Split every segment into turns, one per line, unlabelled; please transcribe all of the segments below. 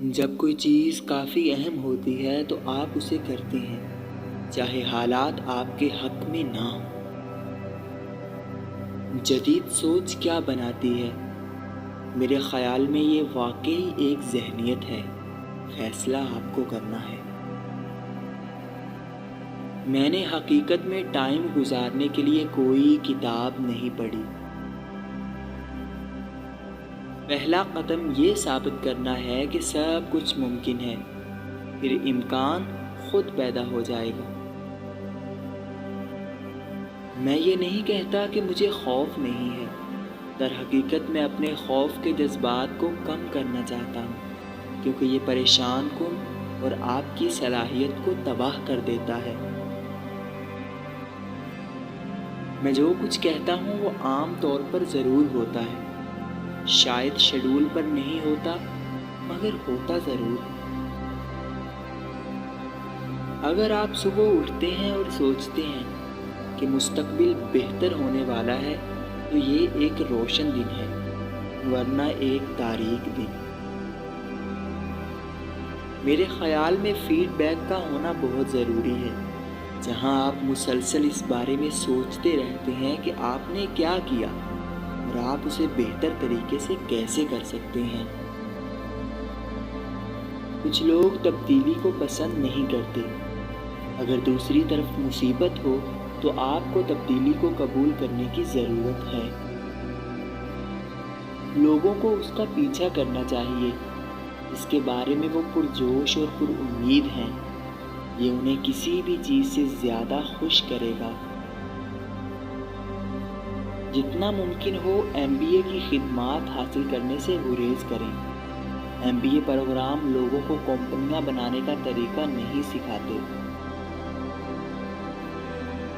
جب کوئی چیز کافی اہم ہوتی ہے تو آپ اسے کرتے ہیں، چاہے حالات آپ کے حق میں نہ ہوں۔ جدید سوچ کیا بناتی ہے؟ میرے خیال میں یہ واقعی ایک ذہنیت ہے، فیصلہ آپ کو کرنا ہے۔ میں نے حقیقت میں ٹائم گزارنے کے لیے کوئی کتاب نہیں پڑھی۔ پہلا قدم یہ ثابت کرنا ہے کہ سب کچھ ممکن ہے، پھر امکان خود پیدا ہو جائے گا۔ میں یہ نہیں کہتا کہ مجھے خوف نہیں ہے، در حقیقت میں اپنے خوف کے جذبات کو کم کرنا چاہتا ہوں، کیونکہ یہ پریشان کن اور آپ کی صلاحیت کو تباہ کر دیتا ہے۔ میں جو کچھ کہتا ہوں وہ عام طور پر ضرور ہوتا ہے، شاید شیڈول پر نہیں ہوتا، مگر ہوتا ضرور ہے۔ اگر آپ صبح اٹھتے ہیں اور سوچتے ہیں کہ مستقبل بہتر ہونے والا ہے تو یہ ایک روشن دن ہے، ورنہ ایک تاریک دن۔ میرے خیال میں فیڈ بیک کا ہونا بہت ضروری ہے، جہاں آپ مسلسل اس بارے میں سوچتے رہتے ہیں کہ آپ نے کیا کیا اور آپ اسے بہتر طریقے سے کیسے کر سکتے ہیں۔ کچھ لوگ تبدیلی کو پسند نہیں کرتے۔ اگر دوسری طرف مصیبت ہو تو آپ کو تبدیلی کو قبول کرنے کی ضرورت ہے۔ لوگوں کو اس کا پیچھا کرنا چاہیے، اس کے بارے میں وہ پرجوش اور پر امید ہیں۔ یہ انہیں کسی بھی چیز سے زیادہ خوش کرے گا۔ جتنا ممکن ہو MBA کی خدمات حاصل کرنے سے گریز کریں۔ MBA پروگرام لوگوں کو کمپنیاں بنانے کا طریقہ نہیں سکھاتے۔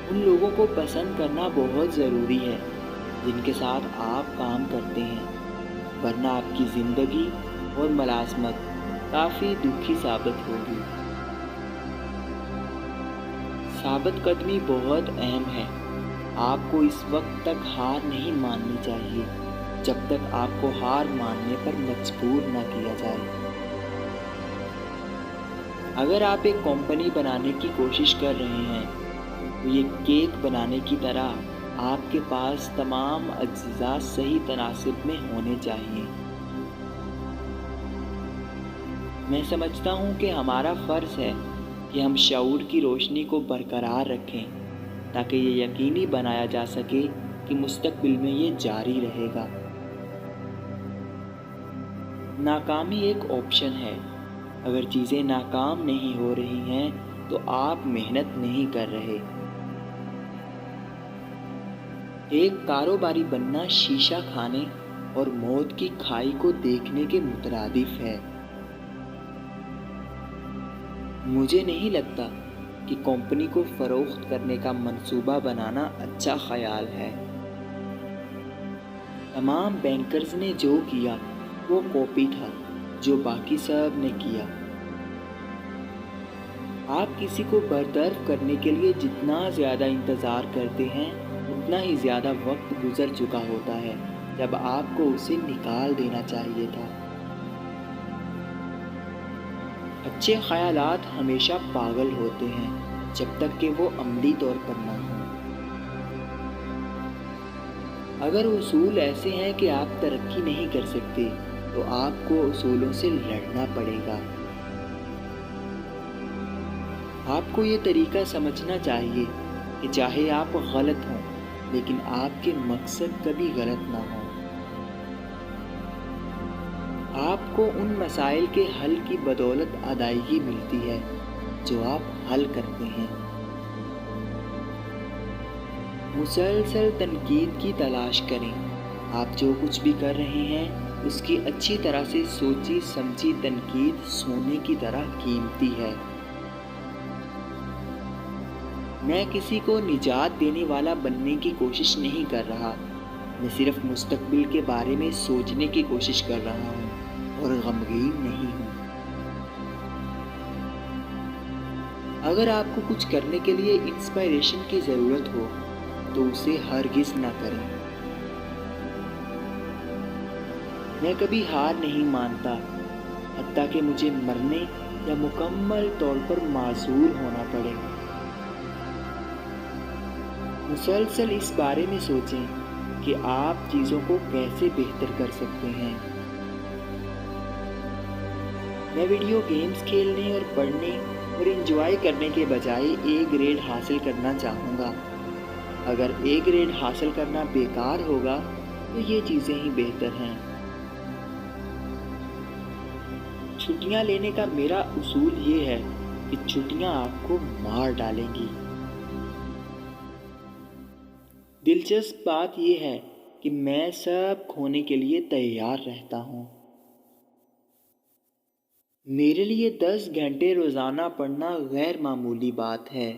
ان لوگوں کو پسند کرنا بہت ضروری ہے جن کے ساتھ آپ کام کرتے ہیں، ورنہ آپ کی زندگی اور ملازمت کافی دکھی ثابت ہوگی۔ ثابت قدمی بہت اہم ہے۔ آپ کو اس وقت تک ہار نہیں ماننی چاہیے جب تک آپ کو ہار ماننے پر مجبور نہ کیا جائے۔ اگر آپ ایک کمپنی بنانے کی کوشش کر رہے ہیں تو یہ کیک بنانے کی طرح آپ کے پاس تمام اجزاء صحیح تناسب میں ہونے چاہیے۔ میں سمجھتا ہوں کہ ہمارا فرض ہے کہ ہم شعور کی روشنی کو برقرار رکھیں تاکہ یہ یقینی بنایا جا سکے کہ مستقبل میں یہ جاری رہے گا۔ ناکامی ایک آپشن ہے۔ اگر چیزیں ناکام نہیں ہو رہی ہیں تو آپ محنت نہیں کر رہے۔ ایک کاروباری بننا شیشہ کھانے اور موت کی کھائی کو دیکھنے کے مترادف ہے۔ مجھے نہیں لگتا کہ کمپنی کو فروخت کرنے کا منصوبہ بنانا اچھا خیال ہے۔ تمام بینکرز نے جو کیا وہ کاپی تھا جو باقی سب نے کیا۔ آپ کسی کو برطرف کرنے کے لیے جتنا زیادہ انتظار کرتے ہیں اتنا ہی زیادہ وقت گزر چکا ہوتا ہے جب آپ کو اسے نکال دینا چاہیے تھا۔ اچھے خیالات ہمیشہ پاگل ہوتے ہیں جب تک کہ وہ عملی طور پر نہ ہوں۔ اگر اصول ایسے ہیں کہ آپ ترقی نہیں کر سکتے تو آپ کو اصولوں سے لڑنا پڑے گا۔ آپ کو یہ طریقہ سمجھنا چاہیے کہ چاہے آپ غلط ہوں لیکن آپ کے مقصد کبھی غلط نہ ہوں۔ آپ کو ان مسائل کے حل کی بدولت ادائیگی ملتی ہے جو آپ حل کرتے ہیں۔ مسلسل تنقید کی تلاش کریں۔ آپ جو کچھ بھی کر رہے ہیں اس کی اچھی طرح سے سوچی سمجھی تنقید سونے کی طرح قیمتی ہے۔ میں کسی کو نجات دینے والا بننے کی کوشش نہیں کر رہا، میں صرف مستقبل کے بارے میں سوچنے کی کوشش کر رہا ہوں اور غمگین نہیں ہوں۔ اگر آپ کو کچھ کرنے کے لیے انسپائریشن کی ضرورت ہو تو اسے ہرگز نہ کریں۔ میں کبھی ہار نہیں مانتا، حتیٰ کہ مجھے مرنے یا مکمل طور پر معزول ہونا پڑے۔ مسلسل اس بارے میں سوچیں کہ آپ چیزوں کو کیسے بہتر کر سکتے ہیں۔ میں ویڈیو گیمز کھیلنے اور پڑھنے اور انجوائے کرنے کے بجائے اے گریڈ حاصل کرنا چاہوں گا۔ اگر اے گریڈ حاصل کرنا بیکار ہوگا تو یہ چیزیں ہی بہتر ہیں۔ چھٹیاں لینے کا میرا اصول یہ ہے کہ چھٹیاں آپ کو مار ڈالیں گی۔ دلچسپ بات یہ ہے کہ میں سب کھونے کے لیے تیار رہتا ہوں۔ میرے لیے 10 گھنٹے روزانہ پڑھنا غیر معمولی بات ہے۔